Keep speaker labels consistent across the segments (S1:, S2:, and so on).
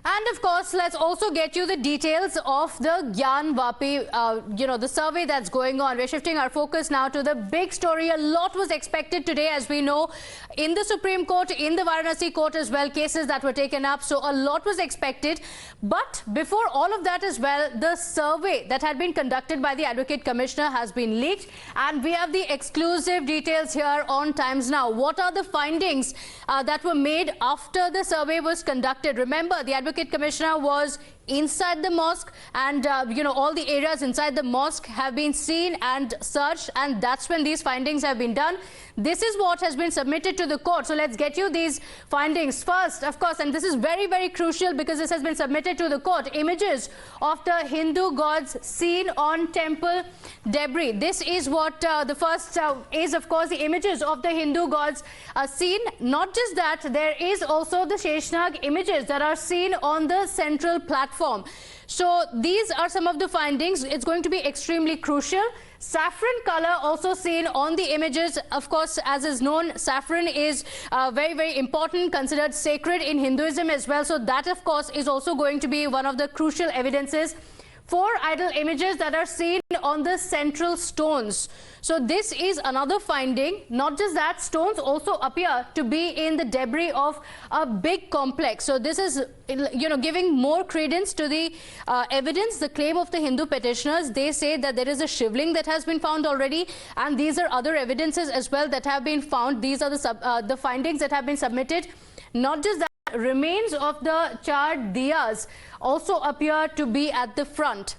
S1: And of course, let's also get you the details of the Gyan Vapi, the survey that's going on. We're shifting our focus now to the big story. A lot was expected today, as we know, in the Supreme Court, in the Varanasi court as well, cases that were taken up. So a lot was expected. But before all of that as well, the survey that had been conducted by the Advocate Commissioner has been leaked. And we have the exclusive details here on Times Now. What are the findings that were made after the survey was conducted? Remember, the Advocate Commissioner was inside the mosque, and all the areas inside the mosque have been seen and searched, and that's when these findings have been done. This is what has been submitted to the court. So let's get you these findings first, of course, and this is very, very crucial because this has been submitted to the court. Images of the Hindu gods seen on temple debris. This is what the first is, of course, the images of the Hindu gods seen. Not just that, there is also the Sheshnag images that are seen on the central platform. So these are some of the findings. It's going to be extremely crucial. Saffron color also seen on the images. Of course, as is known, saffron is very, very important, considered sacred in Hinduism as well. So that, of course, is also going to be one of the crucial evidences. 4 idol images that are seen on the central stones. So this is another finding. Not just that, stones also appear to be in the debris of a big complex. So this is, giving more credence to the evidence, the claim of the Hindu petitioners. They say that there is a shivling that has been found already, and these are other evidences as well that have been found. These are the findings that have been submitted. Not just that, remains of the charred diyas also appear to be at the front.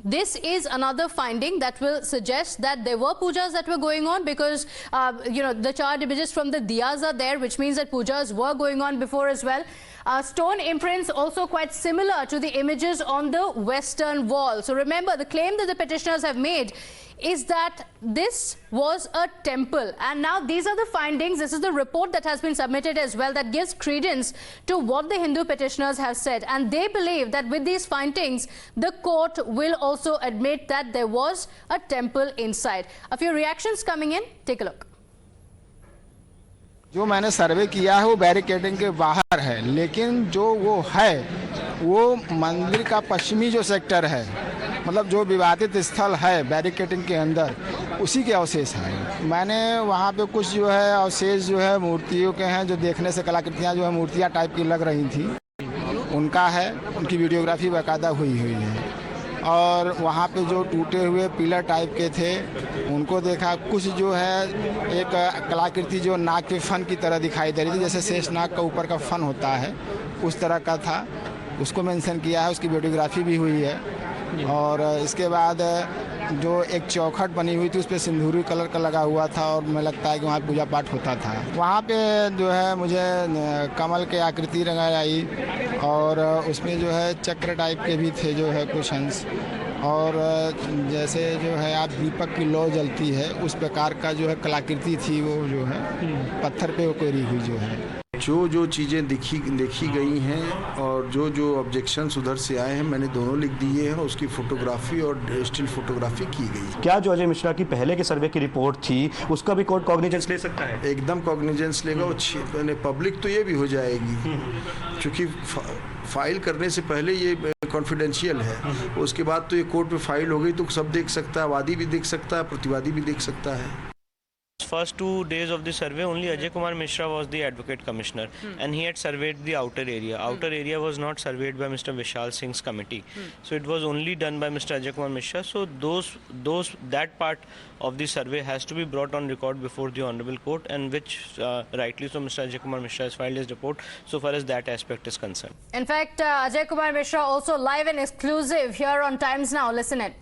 S1: This is another finding that will suggest that there were pujas that were going on, because the charred images from the diyas are there, which means that pujas were going on before as well. Stone imprints also quite similar to the images on the western wall. So remember, the claim that the petitioners have made is that this was a temple, and now these are the findings. This is the report that has been submitted as well that gives credence to what the Hindu petitioners have said, and they believe that with these findings the court will also admit that there was a temple inside. A few reactions coming in. Take a look.
S2: जो मैंने सर्वे किया है वो barricading के बाहर है, लेकिन जो वो है वो मंदिर का पश्चिमी जो सेक्टर है, मतलब जो विवादित स्थल है बैरिकेडिंग के अंदर, उसी के अवशेष हैं। मैंने वहाँ पे कुछ जो है अवशेष जो है मूर्तियों के हैं, जो देखने से कलाकृतियाँ जो है मूर्तियाँ टाइप की लग रही थी, उनका है। उनकी वीडियोग्राफी बाकायदा हुई है। और वहाँ पे जो टूटे हुए पिलर टाइप के थे उनको देखा। कुछ जो है एक कलाकृति जो नाग के फन की तरह दिखाई दे रही थी, जैसे शेष नाग का ऊपर का फन होता है उस तरह का था, उसको मेंशन किया है, उसकी वीडियोग्राफी भी हुई है। और इसके बाद जो एक चौखट बनी हुई थी उस पर सिंदूरी कलर का लगा हुआ था, और मुझे लगता है कि वहाँ पूजा पाठ होता था। वहाँ पे जो है मुझे कमल के आकृति रंगाई आई, और उसमें जो है चक्र टाइप के भी थे जो है कुछ अंश, और जैसे जो है आप दीपक की लौ जलती है उस प्रकार का जो है कलाकृति थी, वो जो है पत्थर पे वो कोरी हुई जो है।
S3: जो चीज़ें देखी गई हैं और जो ऑब्जेक्शंस उधर से आए हैं, मैंने दोनों लिख दिए हैं। उसकी फोटोग्राफी और स्टिल फोटोग्राफी की गई।
S4: क्या जो अजय मिश्रा की पहले के सर्वे की रिपोर्ट थी उसका भी कोर्ट कॉग्निजेंस ले सकता है?
S3: एकदम कॉग्निजेंस लेगा। वो पब्लिक तो ये भी हो जाएगी, क्योंकि फाइल करने से पहले ये कॉन्फिडेंशियल है। उसके बाद तो ये कोर्ट में फाइल हो गई तो सब देख सकता है, वादी भी देख सकता है, प्रतिवादी भी देख सकता है।
S5: First 2 days of the survey, only Ajay Kumar Mishra was the Advocate Commissioner, and he had surveyed the outer area. Outer area was not surveyed by Mr. Vishal Singh's committee, so it was only done by Mr. Ajay Kumar Mishra. So that part of the survey has to be brought on record before the Honorable Court, and which rightly so Mr. Ajay Kumar Mishra has filed his report so far as that aspect is concerned.
S1: In fact, Ajay Kumar Mishra also live and exclusive here on Times Now. Listen it.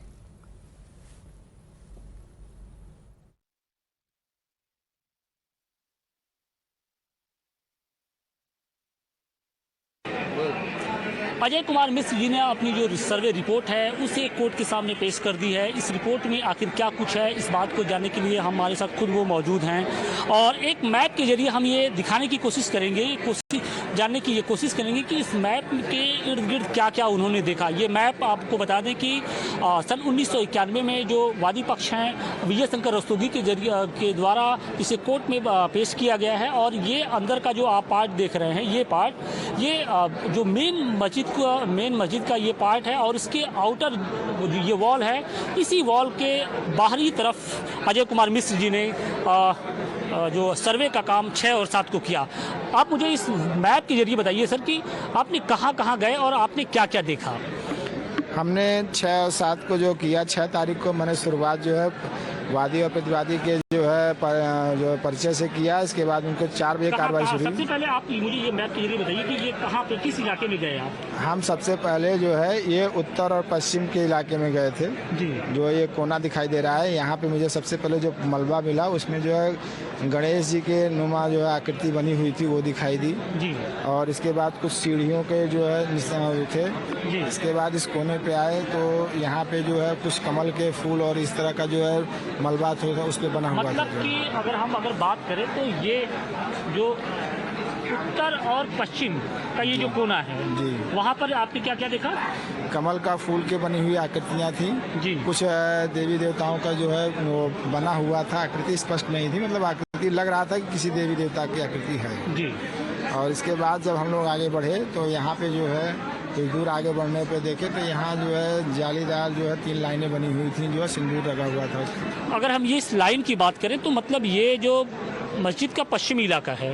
S6: Ajay Kumar Mishra ji ने अपनी जो survey report है उसे court के सामने पेश कर दी है। इस रिपोर्ट में आखिर क्या कुछ है, इस बात को जानने के लिए हमारे साथ खुद वो मौजूद हैं, और एक मैप के जरिए हम ये दिखाने की कोशिश करेंगे। जानने की ये कोशिश करेंगे कि इस मैप के इर्द गिर्द क्या क्या उन्होंने देखा। ये मैप आपको बता दें कि सन 1991 में जो वादी पक्ष हैं विजय शंकर रस्तोगी के जरिए के द्वारा इसे कोर्ट में पेश किया गया है। और ये अंदर का जो आप पार्ट देख रहे हैं, ये पार्ट ये जो मेन मस्जिद का ये पार्ट है और इसके आउटर ये वॉल है, इसी वॉल के बाहरी तरफ अजय कुमार मिश्र जी ने जो सर्वे का काम 6 और 7 को किया। आप मुझे इस मैप के जरिए बताइए सर कि आपने कहाँ गए और आपने क्या क्या देखा।
S2: हमने 6 और 7 को जो किया, 6 तारीख को मैंने शुरुआत जो है वादी और प्रतिवादी के जो है जो परिचय से किया। इसके बाद उनको 4 बजे कार्रवाई शुरू हुई।
S6: सबसे पहले आप मुझे ये मैप के जरिए बताइए कि ये कहाँ पे किस इलाके में गए आप।
S2: हम सबसे पहले जो है ये उत्तर और पश्चिम के इलाके में गए थे
S6: जी।
S2: जो ये कोना दिखाई दे रहा है, यहाँ पे मुझे सबसे पहले जो मलबा मिला उसमें जो है गणेश जी के नुमा जो है आकृति बनी हुई थी वो दिखाई दी
S6: जी।
S2: और इसके बाद कुछ सीढ़ियों के जो है निशान थे
S6: जी।
S2: इसके बाद इस कोने पे आए तो यहाँ पे जो है कुछ कमल के फूल और इस तरह का जो है मलबा था उस पे बना हुआ था।
S6: मतलब कि अगर बात करें तो ये जो उत्तर और पश्चिम का ये जो कोना है
S2: जी,
S6: वहाँ पर आपने क्या क्या देखा।
S2: कमल का फूल के बनी हुई आकृतियाँ थी
S6: जी।
S2: कुछ देवी देवताओं का जो है वो बना हुआ था। आकृति स्पष्ट नहीं थी, मतलब आकृति लग रहा था कि किसी देवी देवता की आकृति है
S6: जी।
S2: और इसके बाद जब हम लोग आगे बढ़े तो यहाँ पे जो है कुछ दूर आगे बढ़ने पे देखे तो यहाँ जो है जालीदार जो है 3 लाइनें बनी हुई थी जो है सिंदूर लगा हुआ था उसमें।
S6: अगर हम ये इस लाइन की बात करें तो मतलब ये जो मस्जिद का पश्चिमी इलाका है,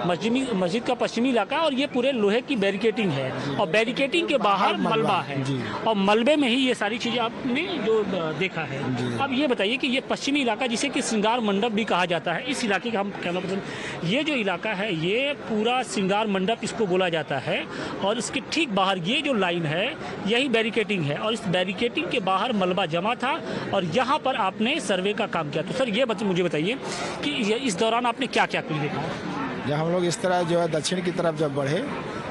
S6: मस्जिद का पश्चिमी इलाका और ये पूरे लोहे की बैरिकेटिंग है और बैरिकेटिंग के बाहर मलबा है और मलबे में ही ये सारी चीज़ें आपने जो देखा है। अब ये बताइए कि ये पश्चिमी इलाका जिसे कि श्रृंगार मंडप भी कहा जाता है, इस इलाके का हम कहना पसंद, ये जो इलाका है ये पूरा श्रृंगार मंडप इसको बोला जाता है और इसके ठीक बाहर ये जो लाइन है यही बैरिकेटिंग है और इस बैरिकेटिंग के बाहर मलबा जमा था और यहाँ पर आपने सर्वे का काम किया। तो सर ये मुझे बताइए कि इस दौरान आपने क्या क्या कुछ देखा।
S2: जब हम लोग इस तरह जो है दक्षिण की तरफ जब बढ़े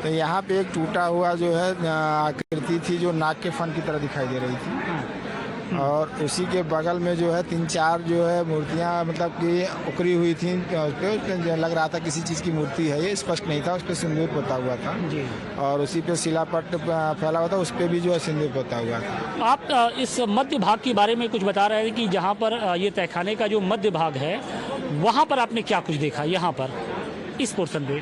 S2: तो यहाँ पे एक टूटा हुआ जो है आकृति थी जो नाग के फन की तरह दिखाई दे रही थी और उसी के बगल में जो है 3-4 जो है मूर्तियाँ मतलब कि उकरी हुई थी। उस पर लग रहा था किसी चीज़ की मूर्ति है, ये स्पष्ट नहीं था, उस पर सिंदूर पोता हुआ था
S6: जी।
S2: और उसी पे शिलापट फैला हुआ था, उस पर भी जो है सिंदूर पोता हुआ था।
S6: आप इस मध्य भाग के बारे में कुछ बता रहे हैं कि जहाँ पर ये तहखाने का जो मध्य भाग है वहाँ पर आपने क्या कुछ देखा। यहाँ पर इस पोर्शन में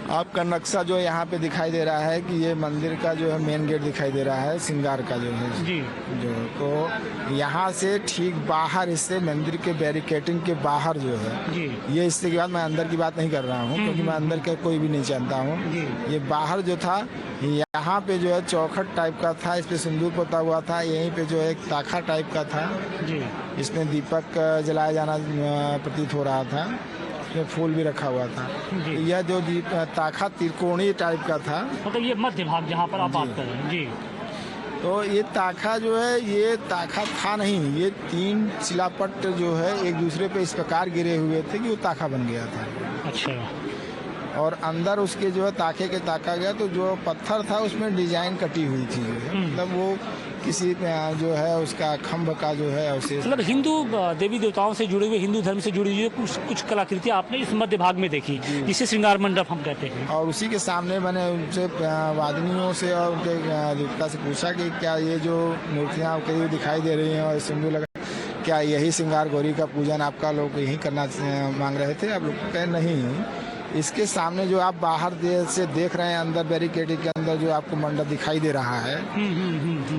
S2: आपका नक्शा जो यहाँ पे दिखाई दे रहा है कि ये मंदिर का जो है मेन गेट दिखाई दे रहा है श्रृंगार का जो है
S6: जी।
S2: जो तो यहाँ से ठीक बाहर इससे मंदिर के बैरिकेटिंग के बाहर जो है
S6: जी।
S2: ये इससे के बाद मैं अंदर की बात नहीं कर रहा हूँ क्योंकि मैं अंदर का कोई भी नहीं जानता हूँ। ये बाहर जो था यहाँ पे जो है चौखट टाइप का था, इस पे सिंदूर पोता हुआ था, यहीं पे जो है एक ताखा टाइप का था
S6: जी।
S2: इसमें दीपक जलाया जाना प्रतीत हो रहा था, फूल भी रखा हुआ था। यह जो ताखा त्रिकोणीय टाइप का था,
S6: मतलब ये मध्य भाग जहाँ पर आप बात कर रहे हैं जी।
S2: तो ये ताखा जो है ये ताखा था नहीं, ये 3 शिलापट जो है एक दूसरे पे इस प्रकार गिरे हुए थे कि वो ताखा बन गया था।
S6: अच्छा।
S2: और अंदर उसके जो है ताखे के ताका गया तो जो पत्थर था उसमें डिजाइन कटी हुई थी, मतलब वो किसी जो है उसका खम्भ का जो है अवशेष।
S6: मतलब हिंदू देवी देवताओं से जुड़े हुए, हिंदू धर्म से जुड़ी हुई कुछ कलाकृतियाँ आपने इस मध्य भाग में देखी जिसे श्रृंगार मंडप हम कहते हैं।
S2: और उसी के सामने मैंने उनसे वादिनियों से और उनके देवता से पूछा कि क्या ये जो मूर्तियाँ कई दिखाई दे रही हैं और सिंदूर लगा, क्या यही श्रृंगार गौरी का पूजन आपका लोग यही करना मांग रहे थे। आप लोग कहे नहीं, इसके सामने जो आप बाहर से देख रहे हैं अंदर बैरिकेडिंग के अंदर जो आपको मंडप दिखाई दे रहा है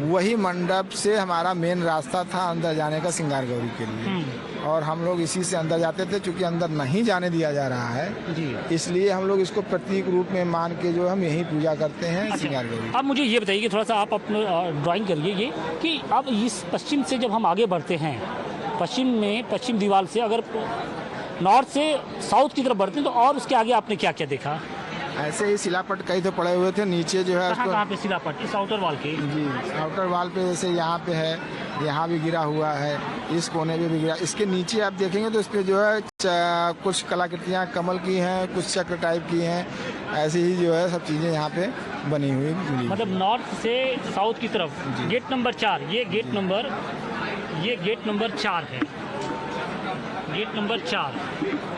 S2: वही मंडप से हमारा मेन रास्ता था अंदर जाने का श्रृंगार गौरी के लिए और हम लोग इसी से अंदर जाते थे। चूंकि अंदर नहीं जाने दिया जा रहा है इसलिए हम लोग इसको प्रतीक रूप में मान के जो हम यही पूजा करते हैं श्रृंगार गौरी।
S6: अब मुझे ये बताइए कि थोड़ा सा आप अपने ड्राइंग करिए ये कि अब इस पश्चिम से जब हम आगे बढ़ते हैं, पश्चिम दीवार से अगर नॉर्थ से साउथ की तरफ बढ़ते हैं तो और उसके आगे आपने क्या क्या देखा।
S2: ऐसे ही शिलापट कई तो पड़े हुए थे नीचे जो है
S6: कहाँ पे शिलापट, इस आउटर वॉल के
S2: जी आउटर वॉल पे जैसे यहाँ पे है, यहाँ भी गिरा हुआ है, इस कोने पे भी गिरा। इसके नीचे आप देखेंगे तो इस पे जो है कुछ कलाकृतियाँ कमल की हैं, कुछ चक्र टाइप की हैं, ऐसी ही जो है सब चीज़ें यहाँ पे बनी हुई मिली।
S6: मतलब नॉर्थ से साउथ की तरफ गेट नंबर 4, ये गेट नंबर 4 है, गेट नंबर 4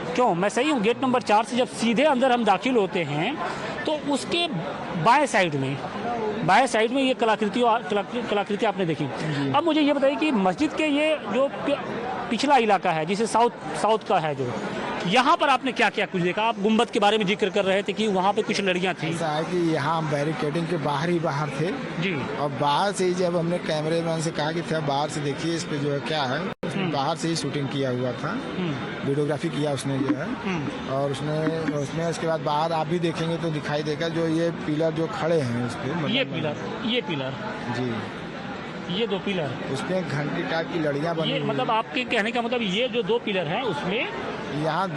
S6: क्यों? मैं सही हूँ? गेट नंबर 4 से जब सीधे अंदर हम दाखिल होते हैं तो उसके बाएं साइड में ये कलाकृति आपने देखी। अब मुझे ये बताइए कि मस्जिद के ये जो पिछला इलाका है जिसे साउथ का है, जो यहाँ पर आपने क्या क्या कुछ देखा? आप गुम्बद के बारे में जिक्र कर रहे थे कि वहाँ पे कुछ लड़ियाँ थी।
S2: ऐसा है कि यहाँ बैरिकेडिंग के बाहर थे
S6: जी,
S2: और बाहर से ही जब हमने कैमरेमैन से कहा कि थोड़ा बाहर से देखिए इस पे जो है क्या है, उसने बाहर से ही शूटिंग किया हुआ था, वीडियोग्राफी किया उसने जो है। और उसमें उसके बाद बाहर आप भी देखेंगे तो दिखाई देगा जो ये पिलर जो खड़े हैं उस पे,
S6: ये पिलर
S2: जी,
S6: ये 2 पिलर,
S2: उसमें घंटी टाइप की लड़ियाँ बनी
S6: ये
S2: हुई
S6: मतलब आपके कहने का मतलब ये जो 2 पिलर हैं उसमें
S2: यहाँ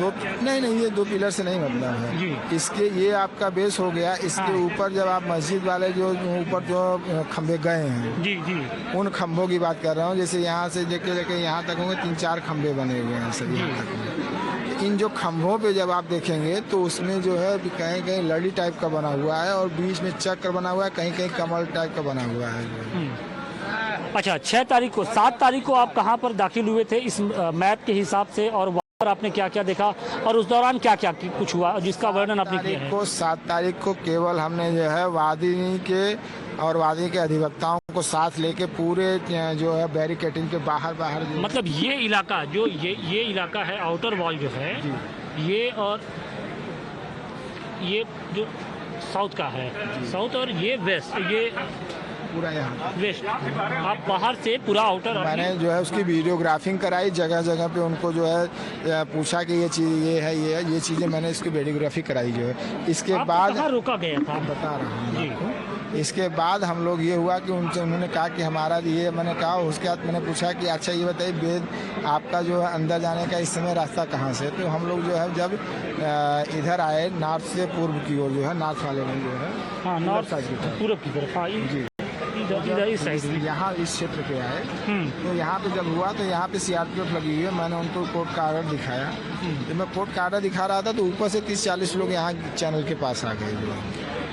S2: नहीं ये 2 पिलर से नहीं मतलब है
S6: जी।
S2: इसके ये आपका बेस हो गया। इसके ऊपर जब आप मस्जिद वाले जो ऊपर जो खंभे गए हैं,
S6: जी जी,
S2: उन खंभों की बात कर रहा हूँ। जैसे यहाँ से लेके यहाँ तक होंगे 3-4 खंभे बने हुए हैं सभी यहाँ तक। इन जो खंभों पे जब आप देखेंगे तो उसमें जो है कहीं कहीं लड़ी टाइप का बना हुआ है और बीच में चक्र बना हुआ है, कहीं कहीं कमल टाइप का बना हुआ है।
S6: अच्छा, 7 तारीख को आप कहाँ पर दाखिल हुए थे इस मैप के हिसाब से, और वहाँ पर आपने क्या क्या देखा और उस दौरान क्या क्या कुछ हुआ जिसका वर्णन आपने किया है?
S2: 7 तारीख को केवल हमने जो है वादी के अधिवक्ताओं को साथ लेके पूरे जो है बैरिकेडिंग के बाहर
S6: मतलब ये इलाका जो ये इलाका है, आउटर वॉल जो है ये, और ये जो साउथ का है, साउथ, और ये वेस्ट, ये
S2: पूरा यहाँ
S6: वेस्ट, आप बाहर से पूरा आउटर।
S2: मैंने जो है उसकी वीडियोग्राफिंग कराई, जगह जगह पे उनको जो है पूछा कि ये चीज़ ये चीज़ें मैंने इसकी वीडियोग्राफी कराई जो है। इसके बाद
S6: रोका गया था,
S2: बता रहा हूँ आपको। इसके बाद हम लोग ये हुआ कि उन्होंने कहा कि हमारा ये, मैंने कहा, उसके बाद मैंने पूछा कि अच्छा ये बताइए बेद आपका जो है अंदर जाने का इस समय रास्ता कहाँ से? तो हम लोग जो है जब इधर आए नॉर्थ से पूर्व की ओर जो है, नॉर्थ वाले में जो है,
S6: हाँ, नॉर्थ साइड की तरफ, पूर्व की तरफ, हाँ,
S2: जी,
S6: इस साइड
S2: यहाँ इस क्षेत्र पे आए तो यहाँ पे जब हुआ तो यहाँ पे CRPF लगी हुई है। मैंने उनको कोर्ट का ऑर्डर दिखाया। जब मैं कोर्ट का ऑर्डर दिखा रहा था तो ऊपर से 30-40 लोग यहाँ चैनल के पास आ गए।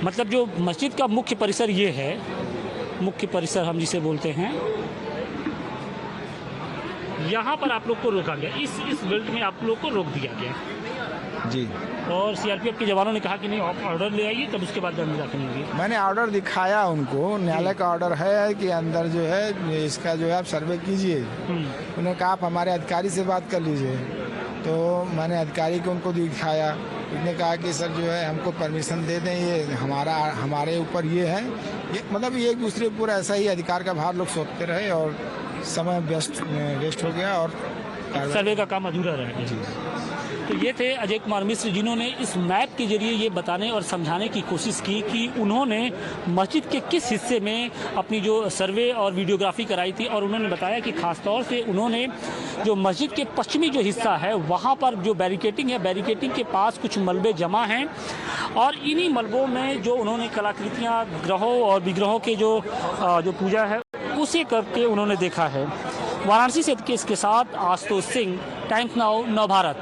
S6: मतलब जो मस्जिद का मुख्य परिसर ये है, मुख्य परिसर हम जिसे बोलते हैं, यहाँ पर आप लोग को रोका गया, इस बेल्ट में आप लोग को रोक दिया गया
S2: जी।
S6: और CRPF के जवानों ने कहा कि नहीं, आप ऑर्डर ले आइए तब उसके बाद दंड दाखिल होंगे।
S2: मैंने ऑर्डर दिखाया उनको, न्यायालय का ऑर्डर है कि अंदर जो है इसका जो है आप सर्वे कीजिए। उन्होंने कहा आप हमारे अधिकारी से बात कर लीजिए। तो मैंने अधिकारी को उनको दिखाया। उसने कहा कि सर जो है हमको परमिशन दे दें, ये हमारे ऊपर ये है, ये मतलब ये एक दूसरे पर ऐसा ही अधिकार का भार लोग सोचते रहे और समय वेस्ट हो गया और
S6: सर्वे का काम अधूरा रह गया। तो ये थे अजय कुमार मिश्र, जिन्होंने इस मैप के जरिए ये बताने और समझाने की कोशिश की कि उन्होंने मस्जिद के किस हिस्से में अपनी जो सर्वे और वीडियोग्राफी कराई थी। और उन्होंने बताया कि ख़ासतौर से उन्होंने जो मस्जिद के पश्चिमी जो हिस्सा है वहाँ पर जो बैरिकेडिंग है, बैरिकेडिंग के पास कुछ मलबे जमा हैं और इन्हीं मलबों में जो उन्होंने कलाकृतियाँ, ग्रहों और विग्रहों के जो पूजा है उसे करके उन्होंने देखा है। वाराणसी से इसके साथ आशुतोष सिंह, टाइम्स नाउ, नव भारत।